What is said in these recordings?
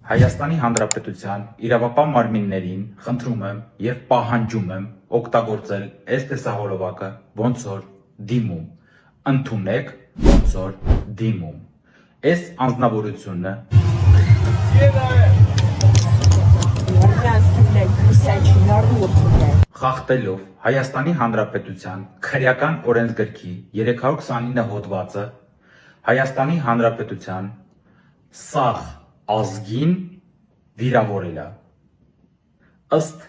Հայաստանի Հանրապետության իրավապահ մարմիններին խնդրում եմ եւ պահանջում եմ օգտագործել այս տեսահոլովակը ոնց որ դիմում, ընդունեք ոնց որ դիմում։ Այս անձնավորությունը խախտելով Հայաստանի Հանրապետության քրեական օրենսգրքի 329 հոդվածը Հայաստանի Հանրապետության սաղ ազգին վիրավորել է։ Ըստ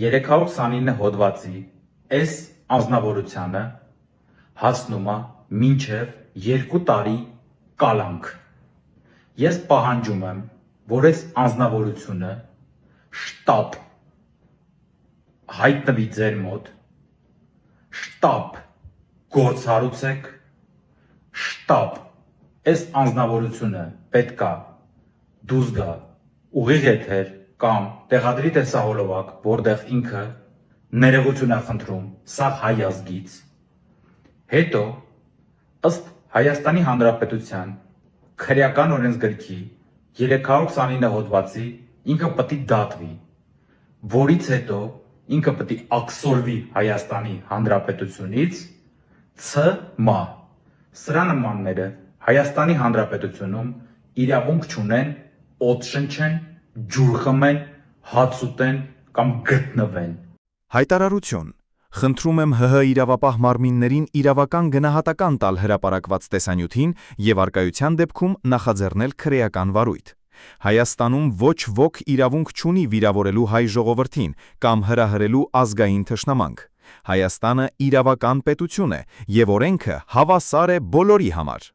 329 հոդվածի այս անձնավորությանը հասնում է մինչև 2 տարի կալանք։ Ես պահանջում եմ, որ այս անձնավորությունը շտապ հայտնվի ձեր մոտ, շտապ գործարուցեք, շտապ այս անձնավորությունը պետքա դուրս գա ուղիղ եթեր կամ տեղադրի տեսահոլովակ, որտեղ ինքը ներողություն է խնդրում սաղ հայ ազգից, հետո ըստ Հայաստանի Հանրապետության քրեական օրենսգրքի 329 հոդվածի ինքը պետք է դատվի, որից հետո ինքը պետք է աքսորվի Հայաստանի Հանրապետությունից ՑՄ։ Սրա նմանները Հայաստանի Հանրապետությունում իրավունք չունեն օդ շնչեն, ջուր խմեն, հաց ուտեն կամ գտնվեն։ Հայտարարություն. Խնդրում եմ ՀՀ իրավապահ մարմիններին իրավական գնահատական տալ հրապարակված տեսանյութին եւ արկայության դեպքում նախաձեռնել քրեական վարույթ։ Հայաստանում ոչ ոք իրավունք չունի վիրավորելու հայ ժողովրդին կամ հրահրելու ազգային թշնամանք։ Հայաստանը իրավական պետություն է եւ օրենքը հավասար է բոլորի համար։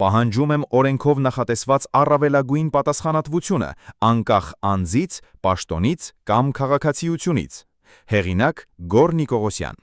Պահանջում եմ օրենքով նախատեսված առավելագույն պատասխանատվությունը անկախ անձից, պաշտոնից կամ քաղաքացիությունից։ Հեղինակ Գոռ Նիկողոսյան։